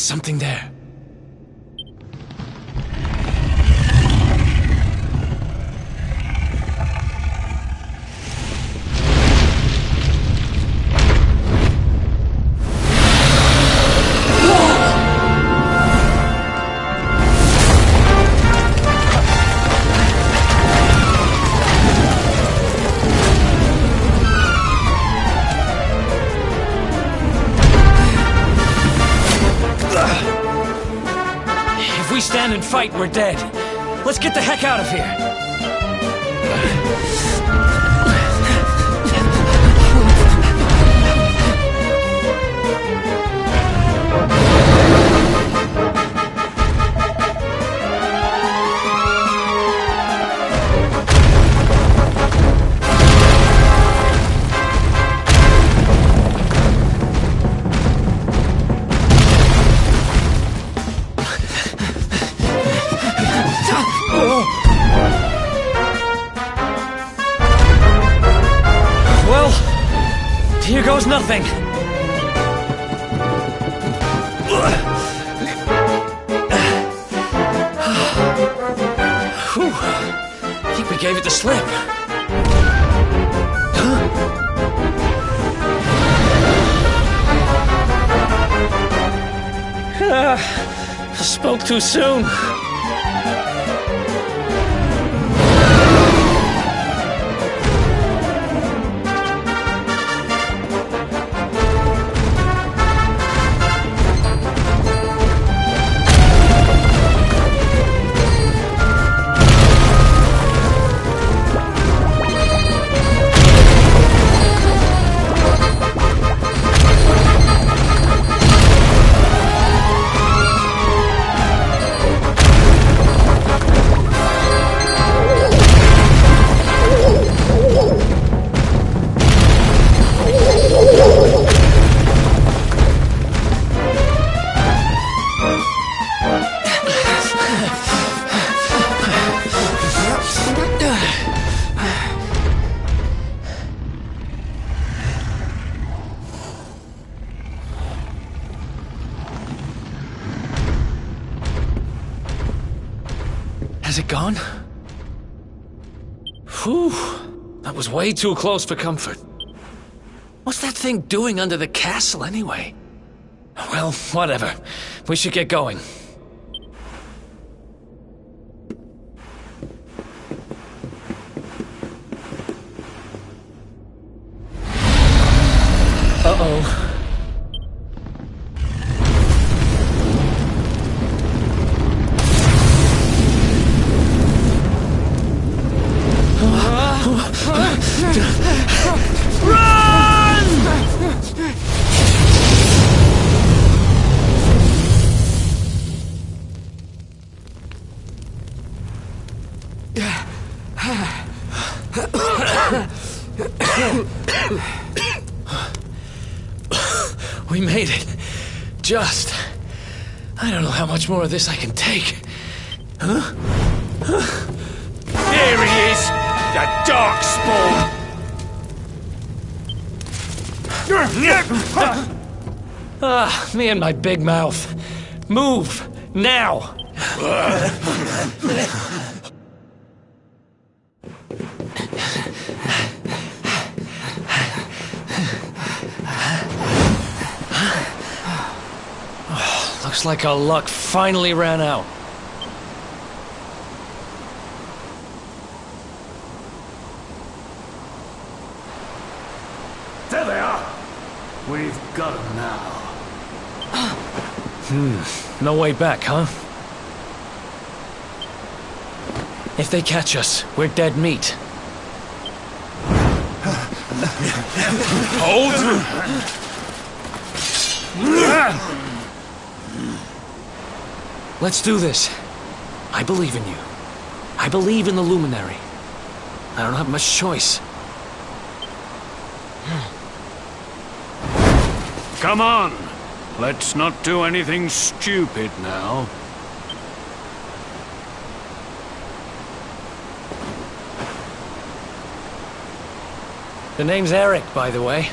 something there. If we stand and fight, we're dead. Let's get the heck out of here. Well, here goes nothing. Whew. I think we gave it the slip. Spoke too soon. Has it gone? Whew. That was way too close for comfort. What's that thing doing under the castle, anyway? Well, whatever. We should get going. Uh-oh. We made it. Just. I don't know how much more of this I can take. Huh? There he is! The darkspawn! Me and my big mouth. Move! Now! Looks like our luck finally ran out. There they are! We've got them now. No way back, huh? If they catch us, we're dead meat. Hold! Let's do this. I believe in you. I believe in the Luminary. I don't have much choice. Come on! Let's not do anything stupid now. The name's Eric, by the way.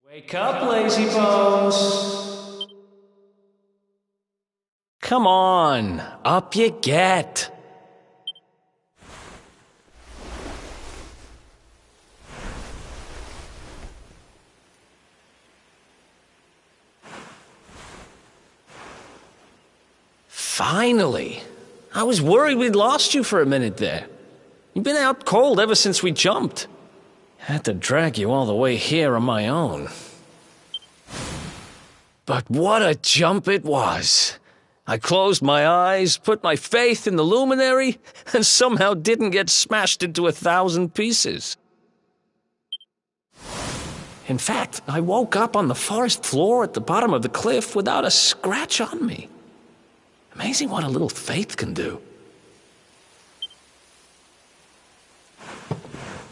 Wake up, lazy bones. Come on, up you get. Finally. I was worried we'd lost you for a minute there. You've been out cold ever since we jumped. Had to drag you all the way here on my own. But what a jump it was. I closed my eyes, put my faith in the luminary, and somehow didn't get smashed into 1,000 pieces. In fact, I woke up on the forest floor at the bottom of the cliff without a scratch on me. Amazing what a little faith can do.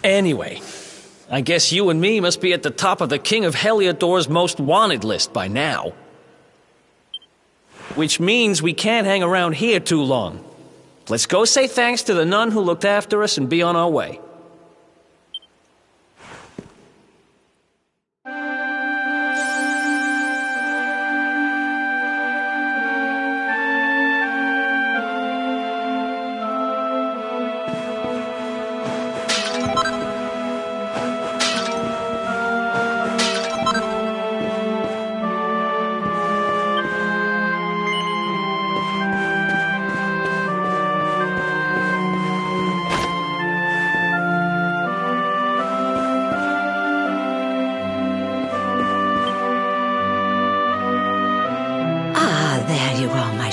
Anyway, I guess you and me must be at the top of the King of Heliodor's most wanted list by now. Which means we can't hang around here too long. Let's go say thanks to the nun who looked after us and be on our way.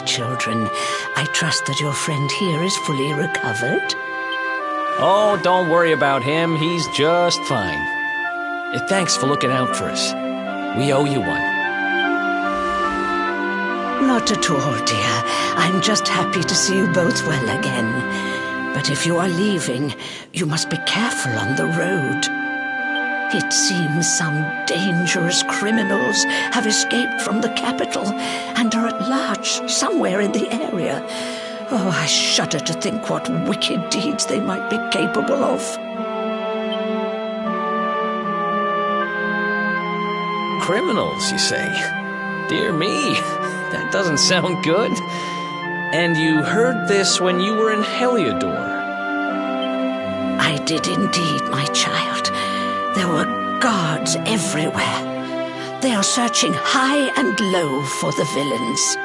Children, I trust that your friend here is fully recovered. Oh, don't worry about him. He's just fine. Thanks for looking out for us. We owe you one. Not at all, dear. I'm just happy to see you both well again. But if you are leaving, you must be careful on the road. It seems some dangerous criminals have escaped from the capital and are at large somewhere in the area. Oh, I shudder to think what wicked deeds they might be capable of. Criminals, you say? Dear me, that doesn't sound good. And you heard this when you were in Heliodor? I did indeed, my child. There were guards everywhere. They are searching high and low for the villains.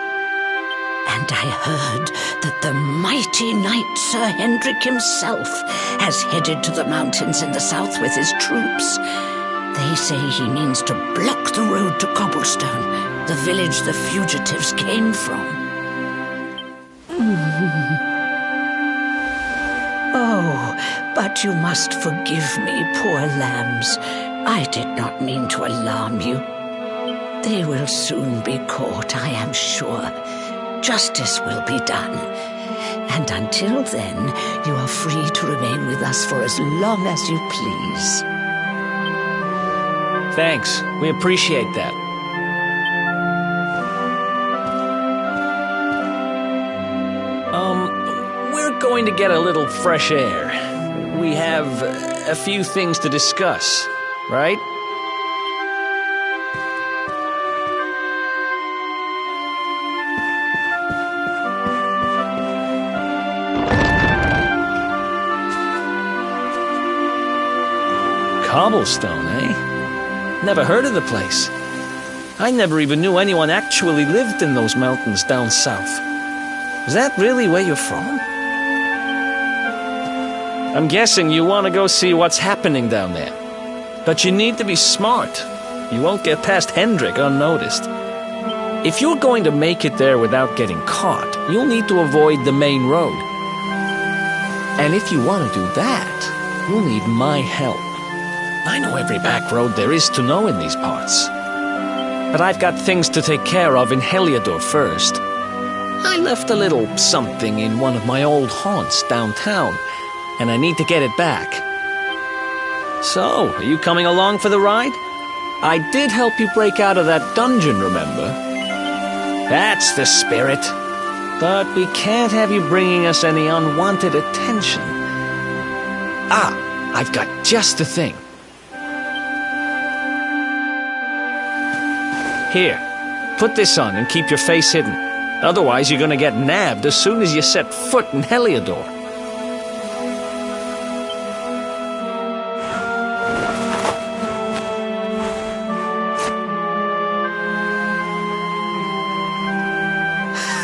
And I heard that the mighty knight Sir Hendrik himself has headed to the mountains in the south with his troops. They say he means to block the road to Cobblestone, the village the fugitives came from. Oh, but you must forgive me, poor lambs. I did not mean to alarm you. They will soon be caught, I am sure. Justice will be done. And until then, you are free to remain with us for as long as you please. Thanks. We appreciate that. We're going to get a little fresh air. We have a few things to discuss, right? Cobblestone, eh? Never heard of the place. I never even knew anyone actually lived in those mountains down south. Is that really where you're from? I'm guessing you want to go see what's happening down there. But you need to be smart. You won't get past Hendrik unnoticed. If you're going to make it there without getting caught, you'll need to avoid the main road. And if you want to do that, you'll need my help. I know every back road there is to know in these parts. But I've got things to take care of in Heliodor first. I left a little something in one of my old haunts downtown, and I need to get it back. So, are you coming along for the ride? I did help you break out of that dungeon, remember? That's the spirit. But we can't have you bringing us any unwanted attention. Ah, I've got just the thing. Here, put this on and keep your face hidden. Otherwise, you're gonna get nabbed as soon as you set foot in Heliodor.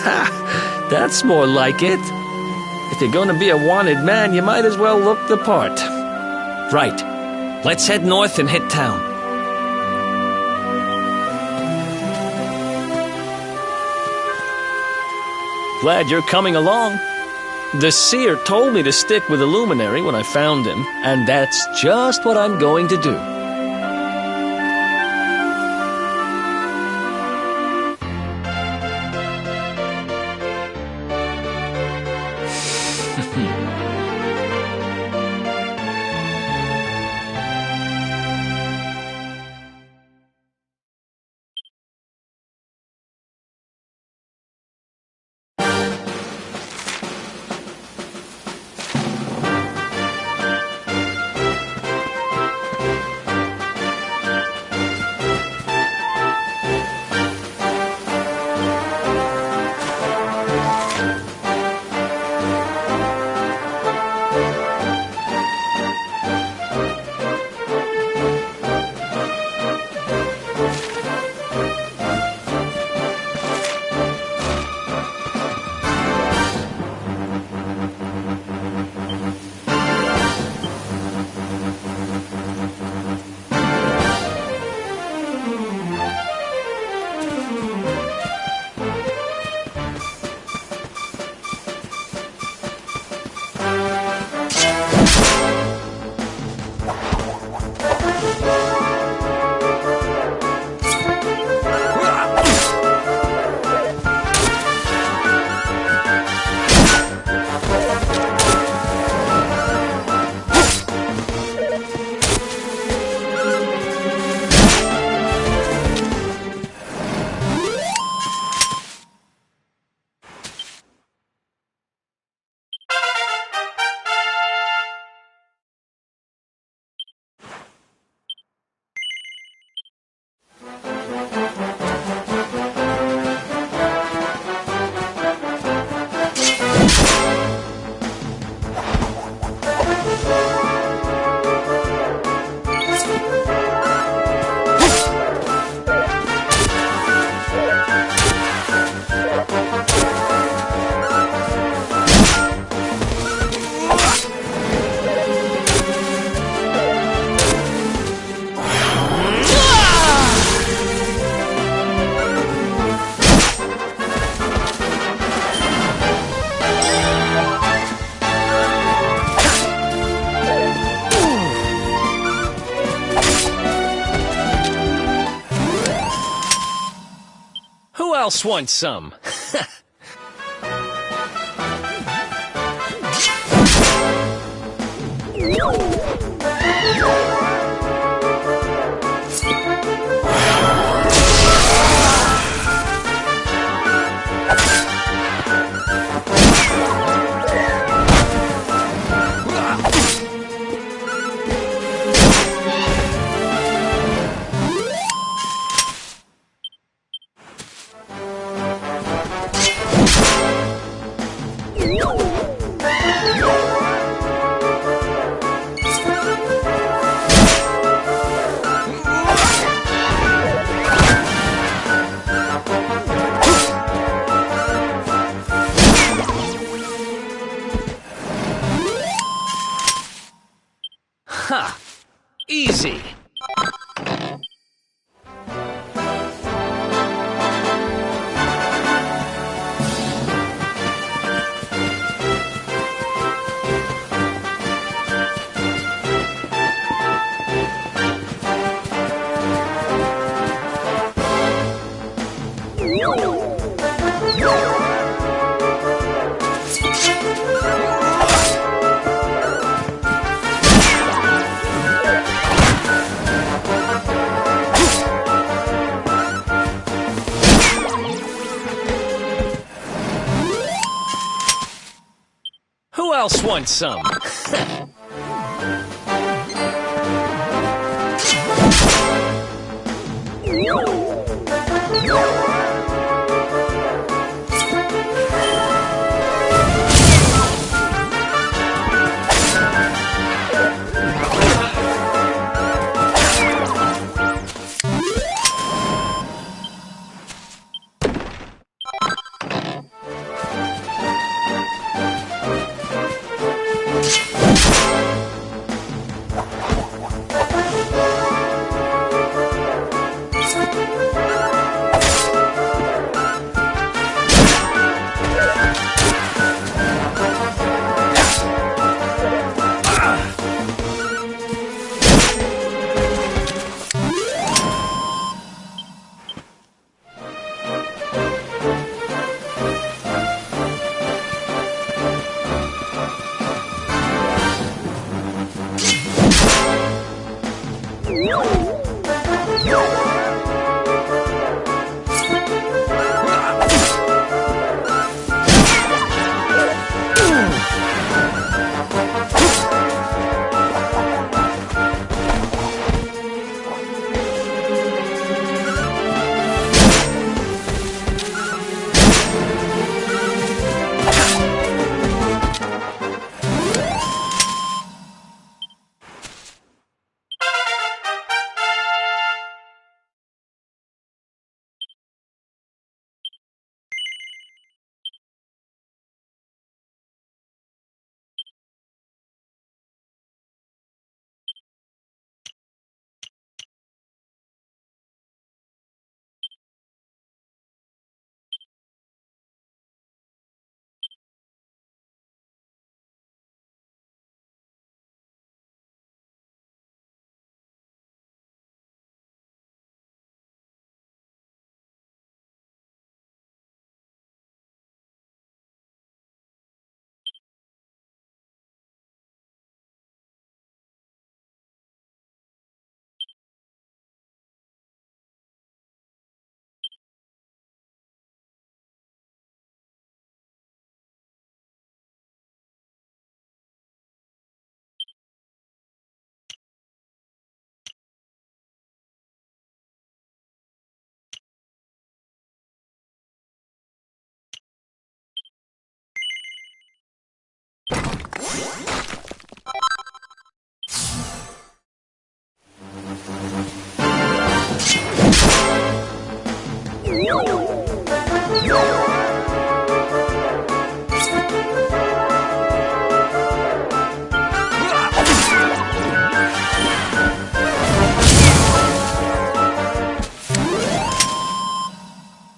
Ha! That's more like it. If you're gonna be a wanted man, you might as well look the part. Right. Let's head north and hit town. Glad you're coming along. The seer told me to stick with the luminary when I found him, and that's just what I'm going to do. else wants some? Ha! Easy. Who else wants some?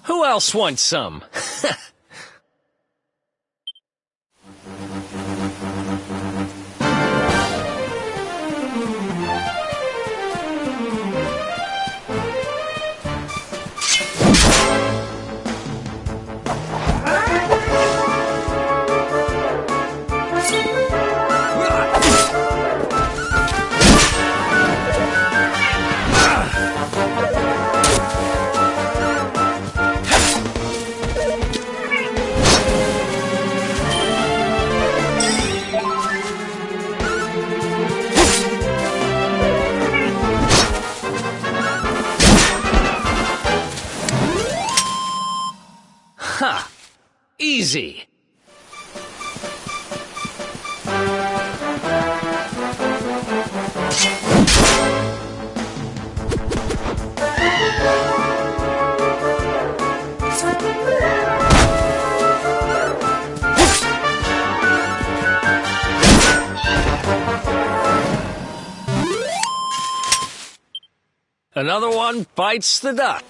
Who else wants some? Easy. Another one bites the dust.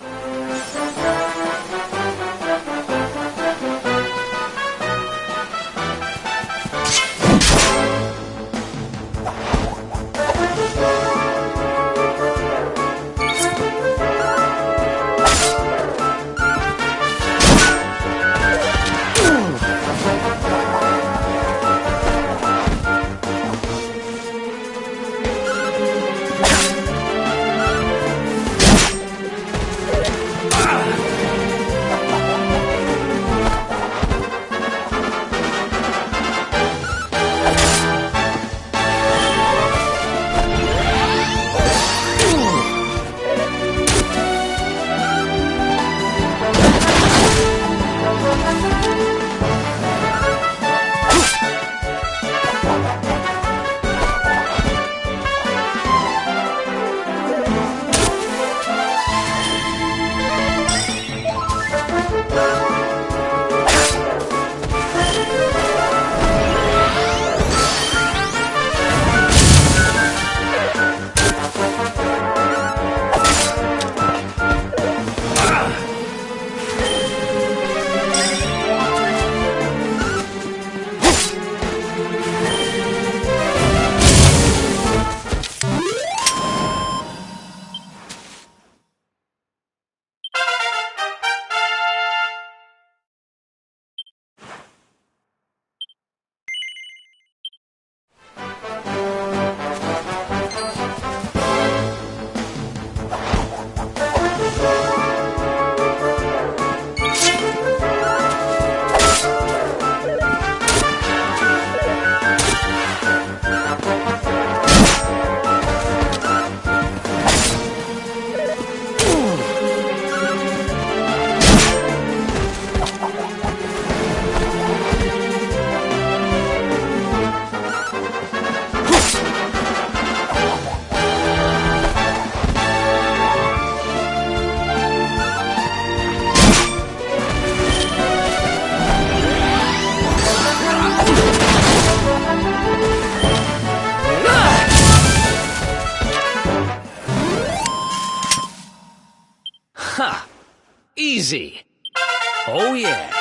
Ha! Easy. Oh, yeah.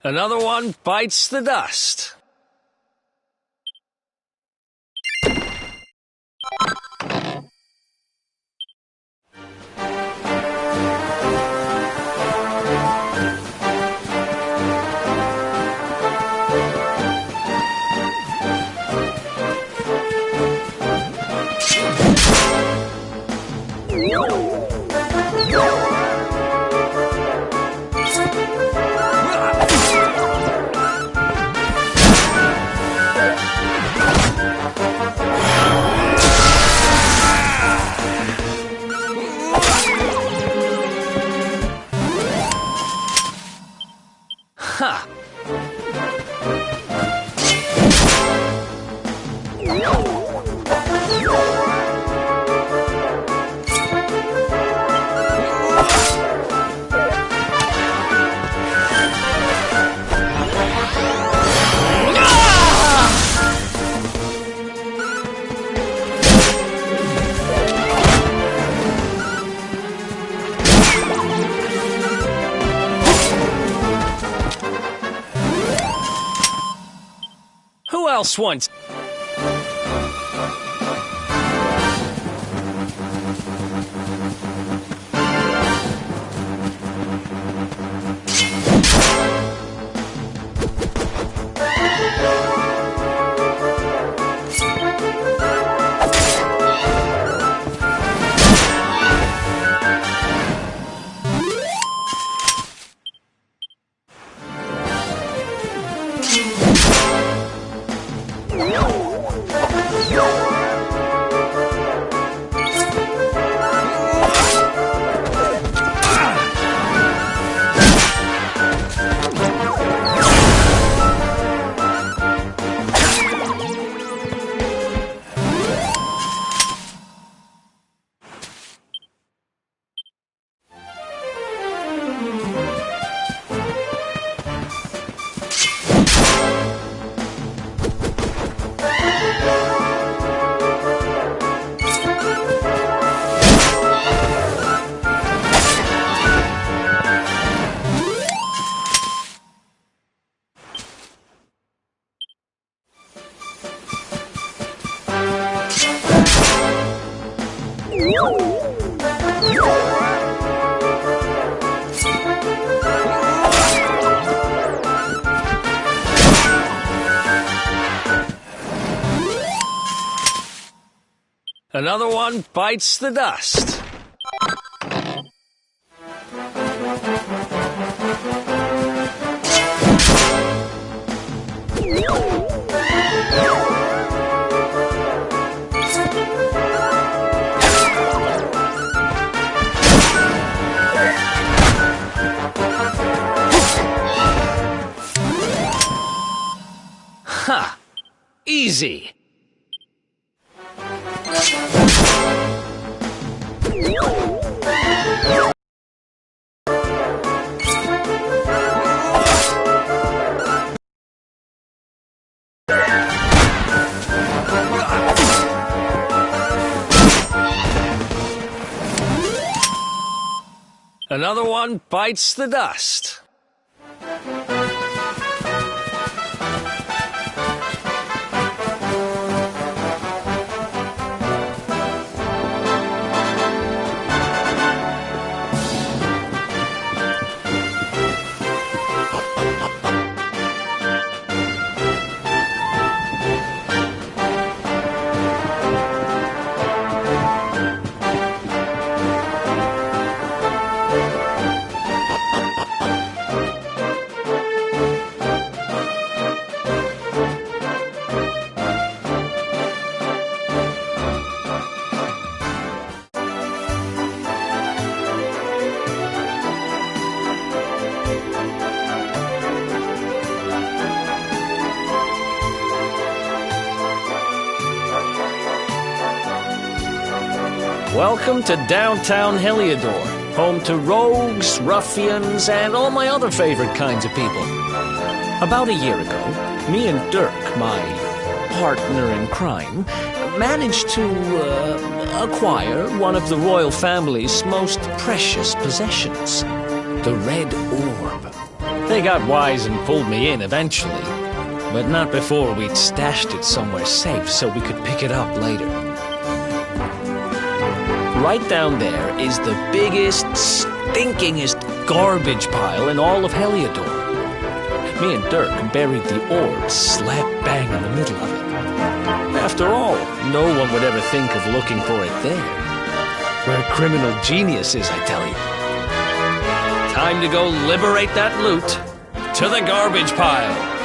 Another one bites the dust. Ha! Who else wants? Another one bites the dust. Ha! Easy! Another one bites the dust. Welcome to downtown Heliodor, home to rogues, ruffians, and all my other favorite kinds of people. About a year ago, me and Dirk, my partner in crime, managed to acquire one of the royal family's most precious possessions, the Red Orb. They got wise and pulled me in eventually, but not before we'd stashed it somewhere safe so we could pick it up later. Right down there is the biggest, stinkingest garbage pile in all of Heliodor. Me and Dirk buried the orb slap bang in the middle of it. After all, no one would ever think of looking for it there. We're criminal geniuses, I tell you. Time to go liberate that loot. To the garbage pile.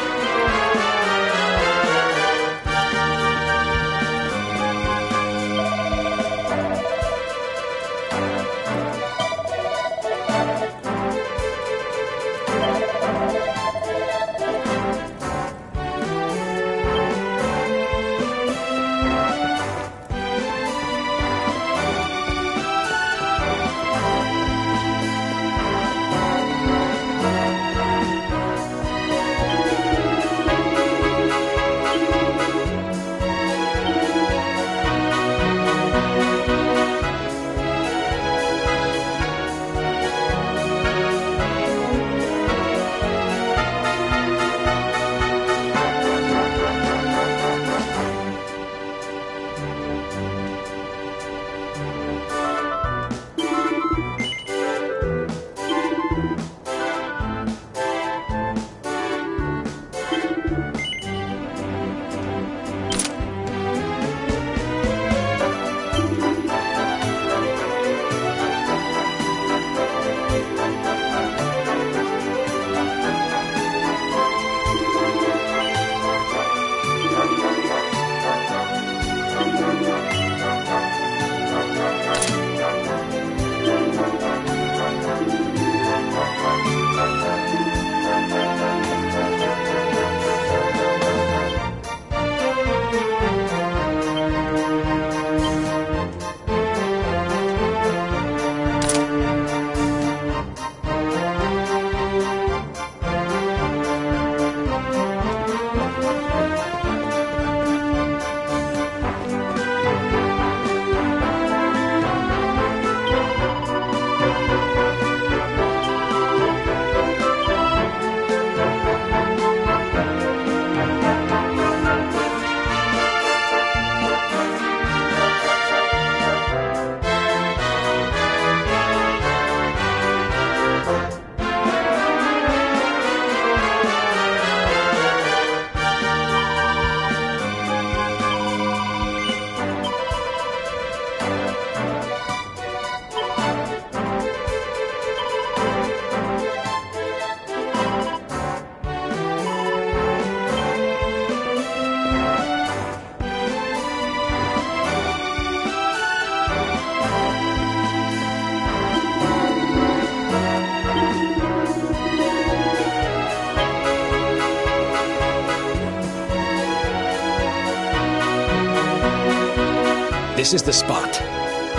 This is the spot.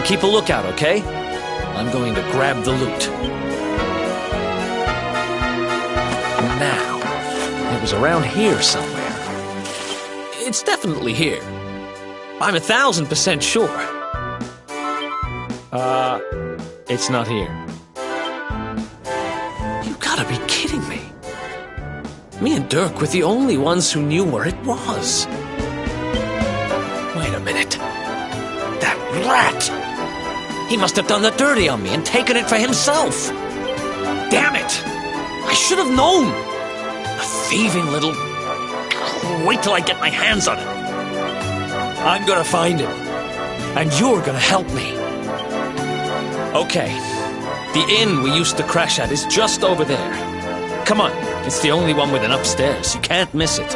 Keep a lookout, okay? I'm going to grab the loot. Now, it was around here somewhere. It's definitely here. I'm 1,000% sure. It's not here. You gotta be kidding me. Me and Dirk were the only ones who knew where it was. Wait a minute. That rat! He must have done the dirty on me and taken it for himself. Damn it! I should have known! A thieving little... Wait till I get my hands on it. I'm gonna find him. And you're gonna help me. Okay. The inn we used to crash at is just over there. Come on. It's the only one with an upstairs. You can't miss it.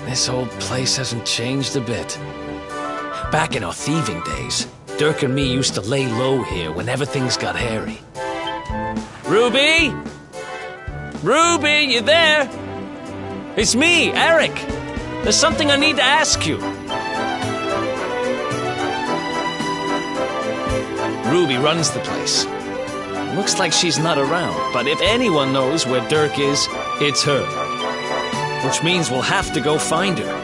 This old place hasn't changed a bit. Back in our thieving days, Dirk and me used to lay low here whenever things got hairy. Ruby? Ruby, you there? It's me, Eric. There's something I need to ask you. Ruby runs the place. Looks like she's not around, but if anyone knows where Dirk is, it's her. Which means we'll have to go find her.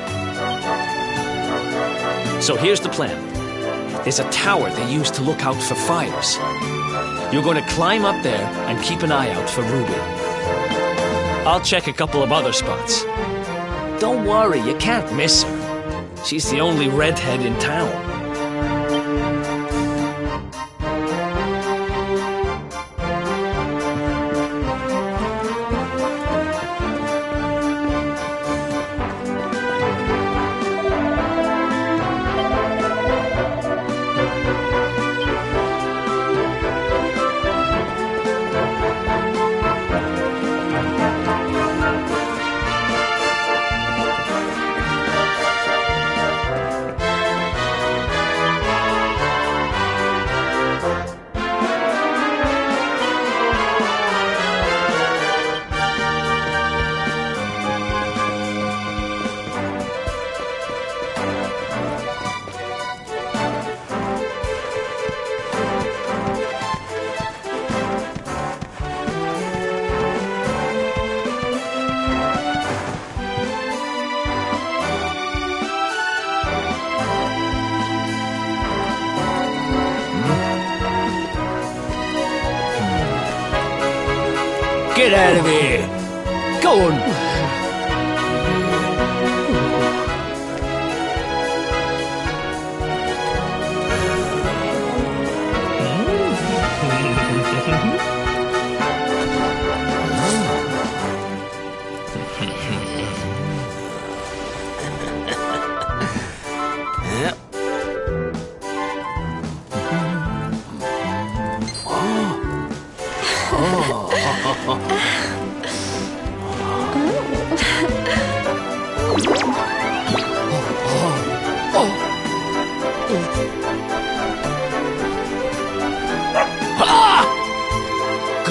So here's the plan. There's a tower they use to look out for fires. You're going to climb up there and keep an eye out for Ruby. I'll check a couple of other spots. Don't worry, you can't miss her. She's the only redhead in town. Get out of here! Go on!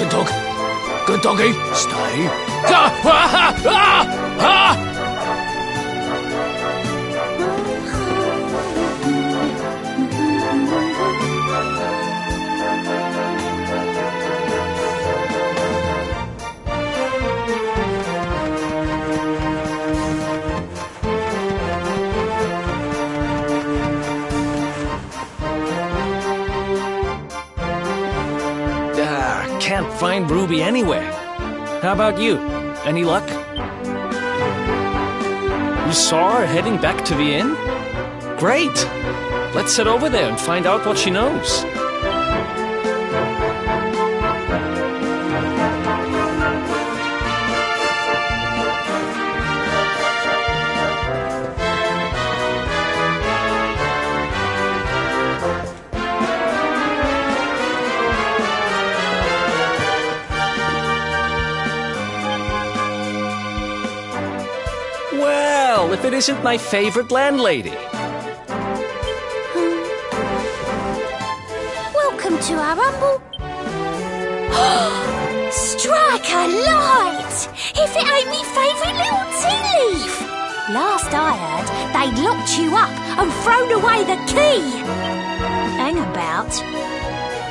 Good dog. Good doggy. Stay. Ah! Ah! Ah! Ah! Can't find Ruby anywhere. How about you? Any luck? You saw her heading back to the inn? Great! Let's head over there and find out what she knows. Well, if it isn't my favorite landlady. Welcome to our humble... Strike a light! If it ain't me favourite little tea leaf! Last I heard, they'd locked you up and thrown away the key! Hang about.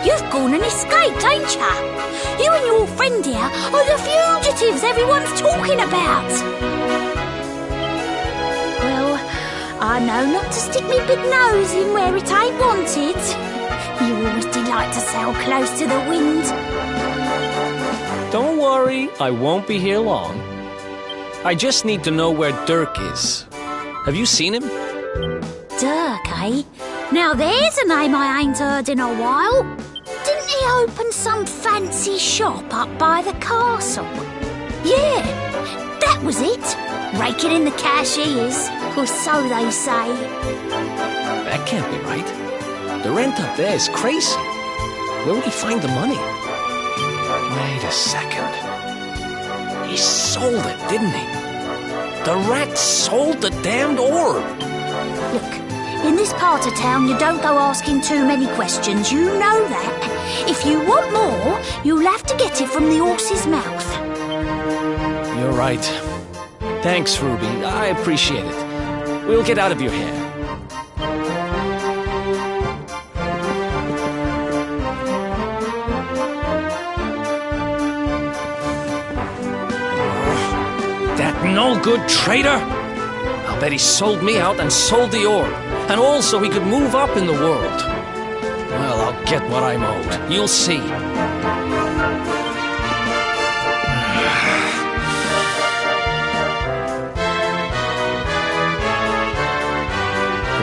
You've gone and escaped, ain't ya? You and your friend here are the fugitives everyone's talking about! I know not to stick me big nose in where it ain't wanted. You always delight to sail close to the wind. Don't worry, I won't be here long. I just need to know where Dirk is. Have you seen him? Dirk, eh? Now there's a name I ain't heard in a while. Didn't he open some fancy shop up by the castle? Yeah, that was it. Raking in the cash he is, or so they say. That can't be right. The rent up there is crazy. Where would he find the money? Wait a second. He sold it, didn't he? The rat sold the damned orb. Look, in this part of town you don't go asking too many questions, you know that. If you want more, you'll have to get it from the horse's mouth. You're right. Thanks, Ruby. I appreciate it. We'll get out of your hair. That no-good traitor! I'll bet he sold me out and sold the orb. And also he could move up in the world. Well, I'll get what I'm owed. You'll see.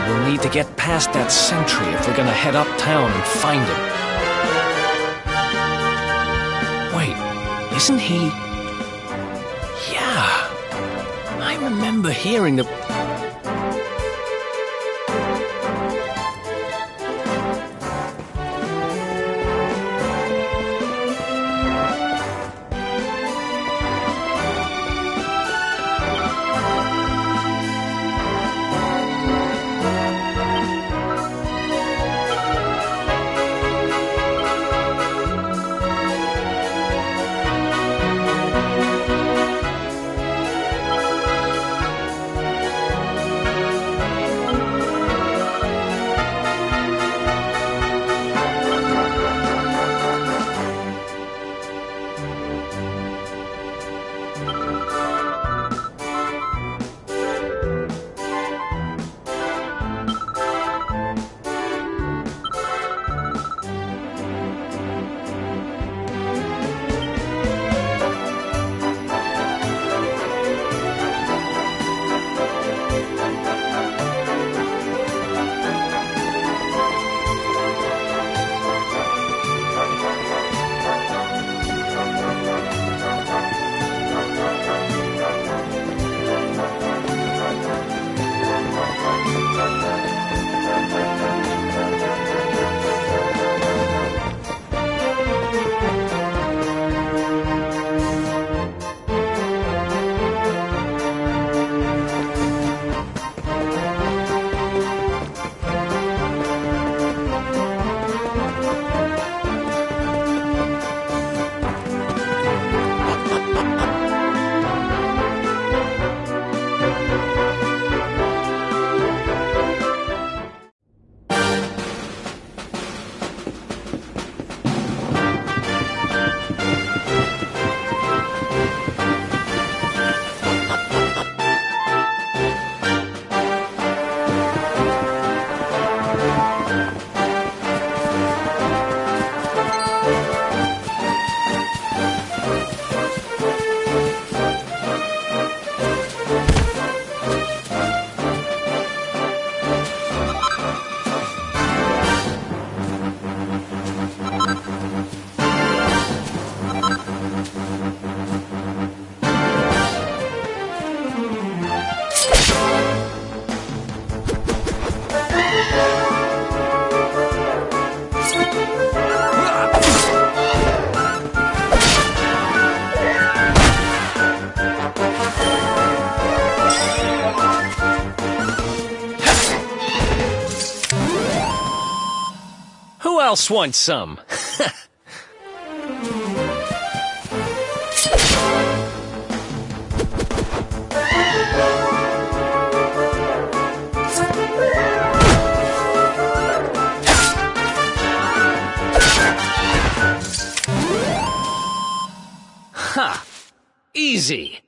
We'll need to get past that sentry if we're gonna head uptown and find him. Wait, isn't he... Yeah, I remember hearing the... Who else wants some? Ha! Easy!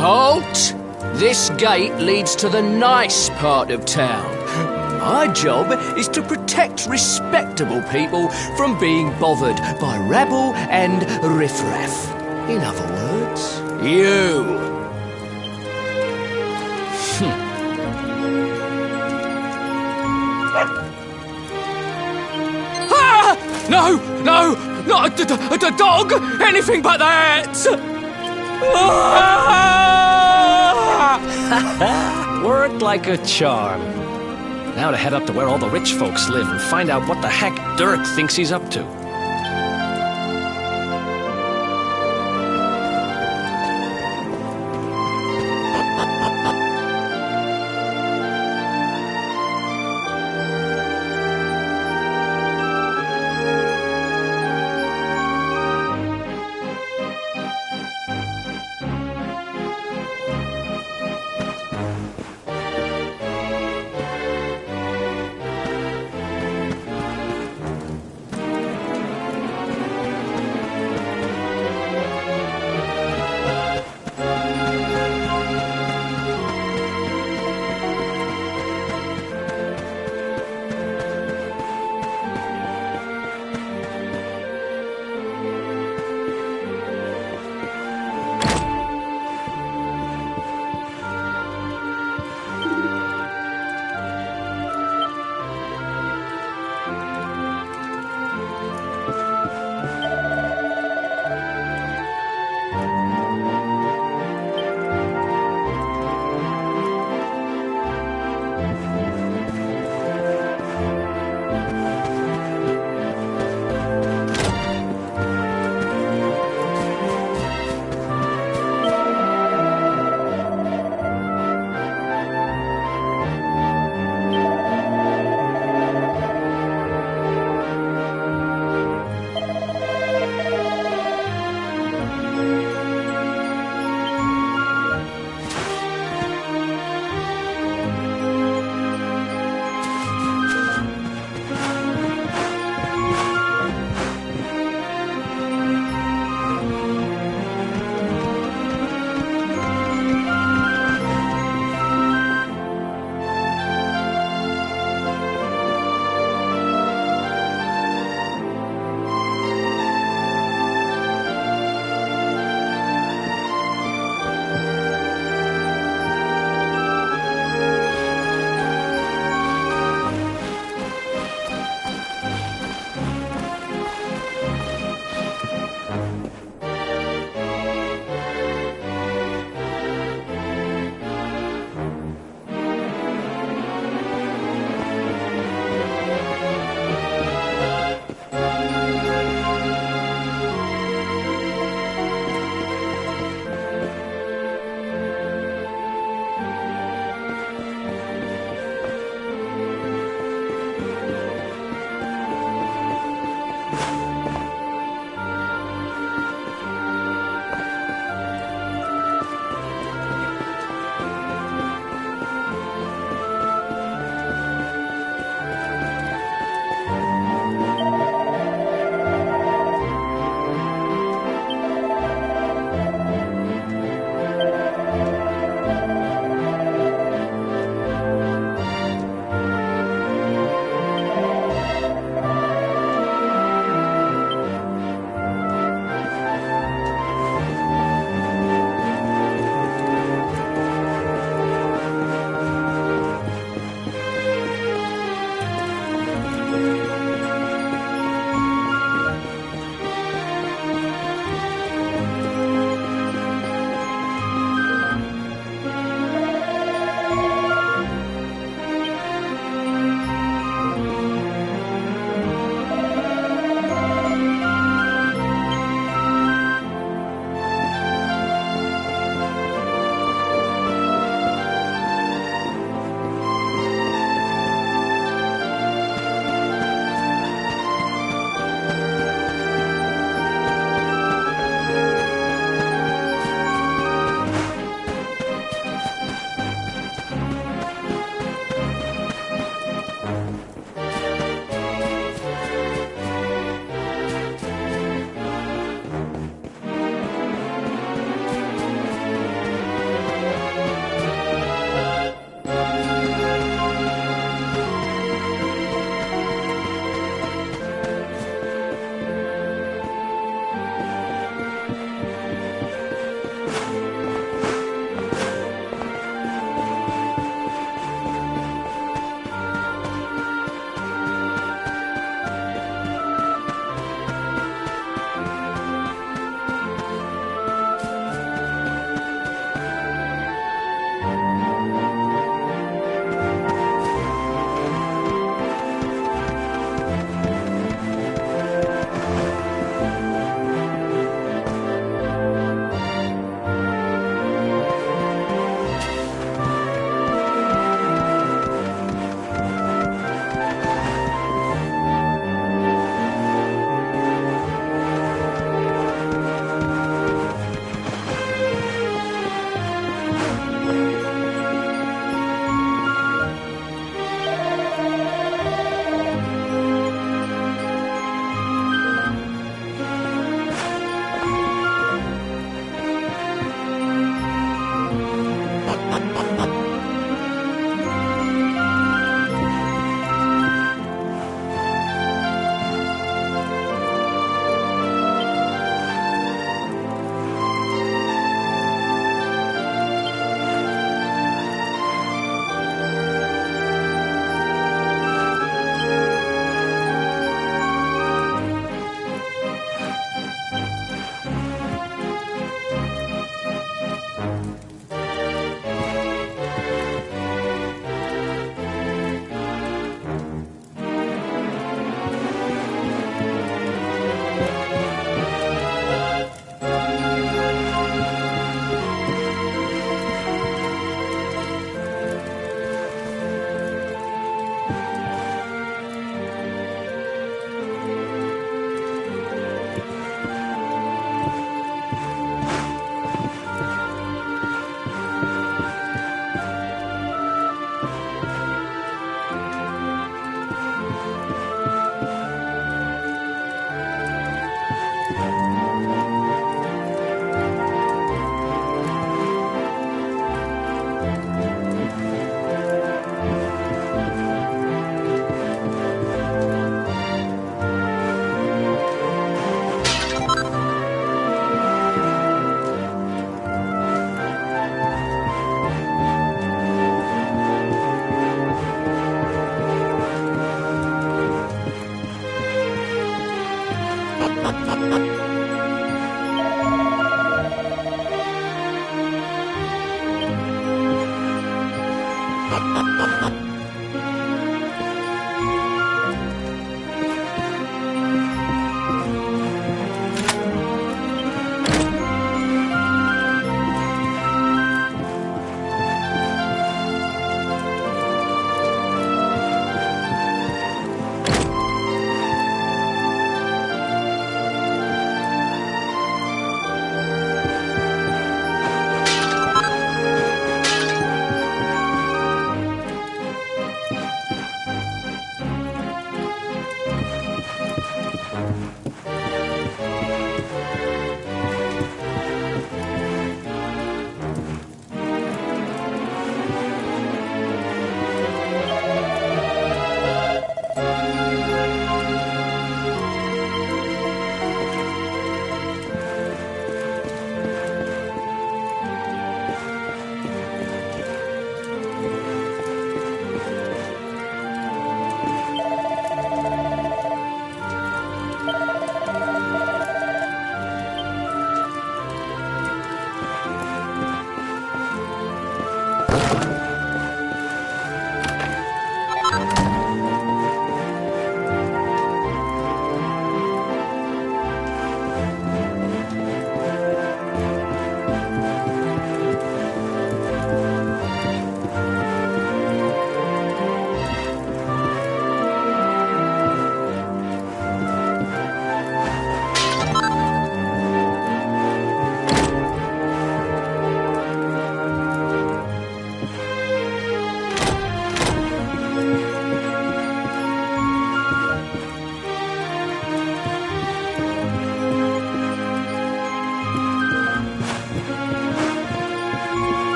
Halt! This gate leads to the nice part of town. My job is to protect respectable people from being bothered by rabble and riffraff. In other words, you. Ah! No! No! Not a dog! Anything but that! Worked like a charm. Now to head up to where all the rich folks live and find out what the heck Dirk thinks he's up to.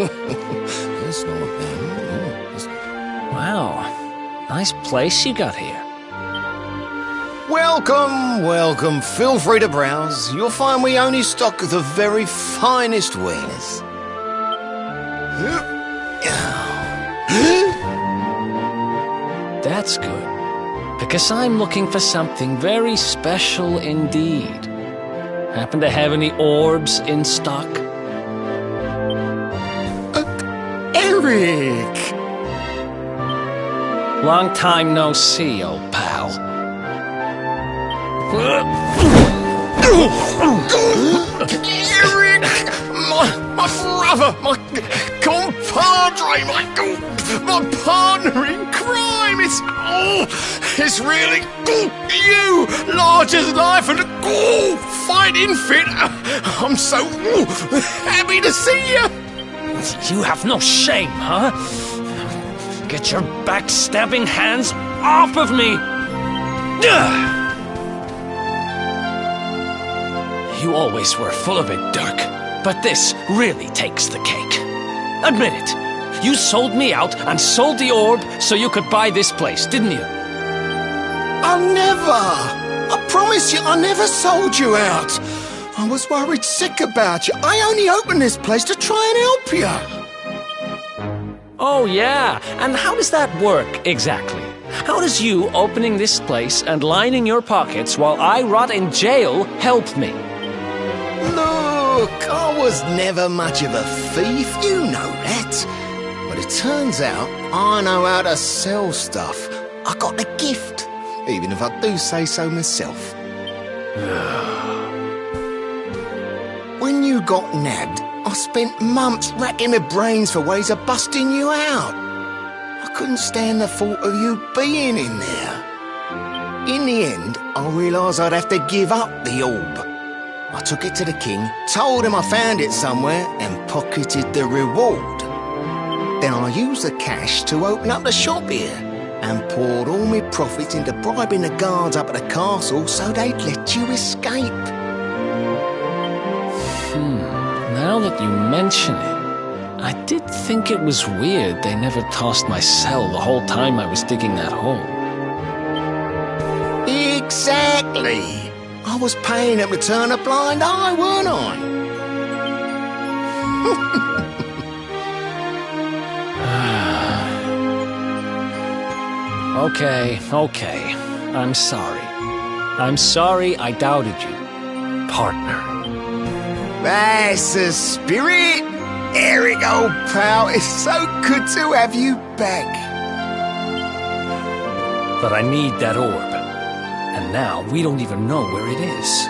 That's not bad. Wow, nice place you got here. Welcome, welcome. Feel free to browse. You'll find we only stock the very finest wares. That's good, because I'm looking for something very special indeed. Happen to have any orbs in stock? Eric! Long time no see, old pal. Eric! My brother, my compadre, my partner in crime! It's really you, large as life and fighting fit. I'm so happy to see you. You have no shame, huh? Get your backstabbing hands off of me! You always were full of it, Dirk. But this really takes the cake. Admit it. You sold me out and sold the orb so you could buy this place, didn't you? I promise you, I never sold you out. I was worried sick about you. I only opened this place to try and help you. Oh, yeah. And how does that work, exactly? How does you opening this place and lining your pockets while I rot in jail help me? Look, I was never much of a thief, you know that. But it turns out I know how to sell stuff. I got the gift, even if I do say so myself. When you got nabbed, I spent months racking my brains for ways of busting you out. I couldn't stand the thought of you being in there. In the end, I realised I'd have to give up the orb. I took it to the king, told him I found it somewhere, and pocketed the reward. Then I used the cash to open up the shop here, and poured all my profits into bribing the guards up at the castle so they'd let you escape. Now that you mention it, I did think it was weird they never tossed my cell the whole time I was digging that hole. Exactly! I was paying them to turn a blind eye, weren't I? Okay. I'm sorry. I'm sorry I doubted you, partner. That's the spirit! Eric, old pal, it's so good to have you back. But I need that orb. And now we don't even know where it is.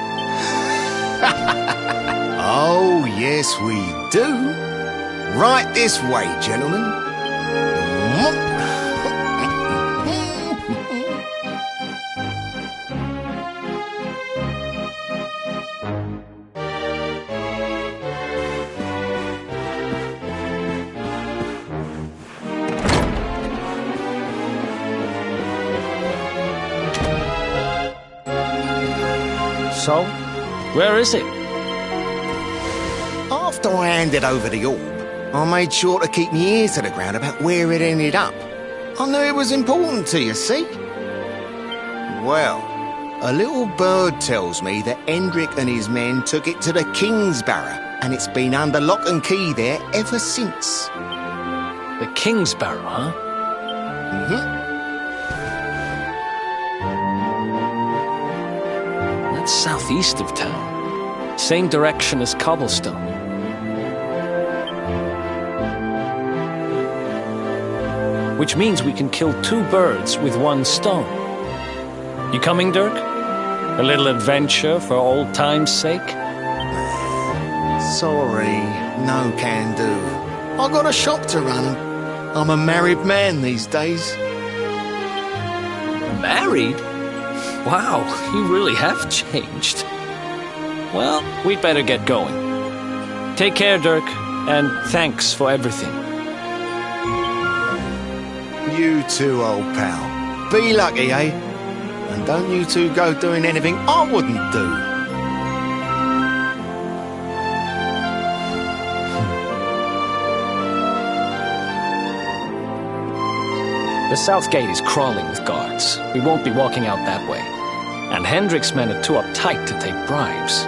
Oh, yes, we do. Right this way, gentlemen. So, where is it? After I handed over the orb, I made sure to keep my ears to the ground about where it ended up. I knew it was important to you, see? Well, a little bird tells me that Hendrik and his men took it to the King's Barrow, and it's been under lock and key there ever since. The King's Barrow, huh? Mm-hmm. That's southeast of town. Same direction as Cobblestone. Which means we can kill two birds with one stone. You coming, Dirk? A little adventure for old time's sake? Sorry, no can do. I got a shop to run and I'm a married man these days. Married? Wow, you really have changed. Well, we'd better get going. Take care, Dirk, and thanks for everything. You too, old pal. Be lucky, eh? And don't you two go doing anything I wouldn't do. The south gate is crawling with guards. We won't be walking out that way. And Hendrik's men are too uptight to take bribes.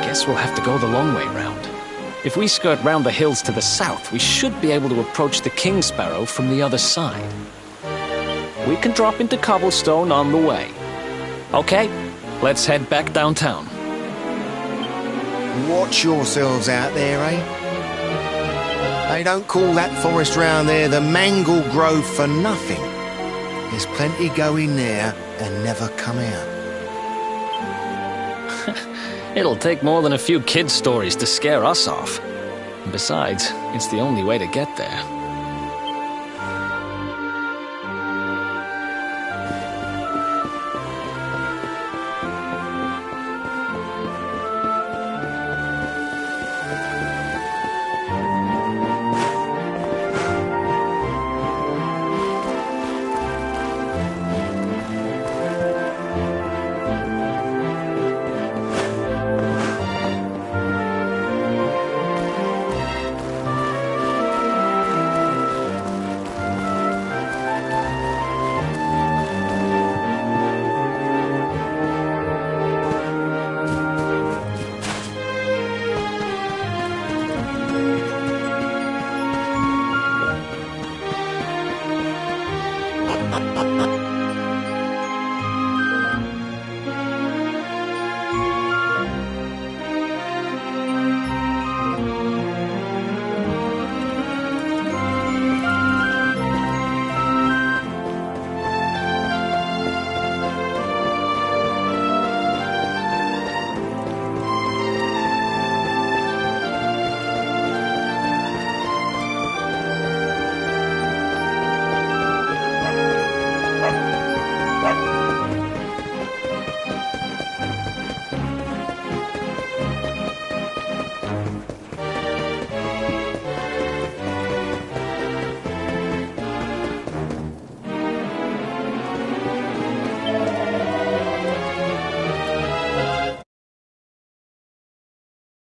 Guess we'll have to go the long way round. If we skirt round the hills to the south, we should be able to approach the King Sparrow from the other side. We can drop into Cobblestone on the way. Okay, let's head back downtown. Watch yourselves out there, eh? They don't call that forest round there the Mangle Grove for nothing. There's plenty go in there and never come out. It'll take more than a few kid stories to scare us off. And besides, it's the only way to get there.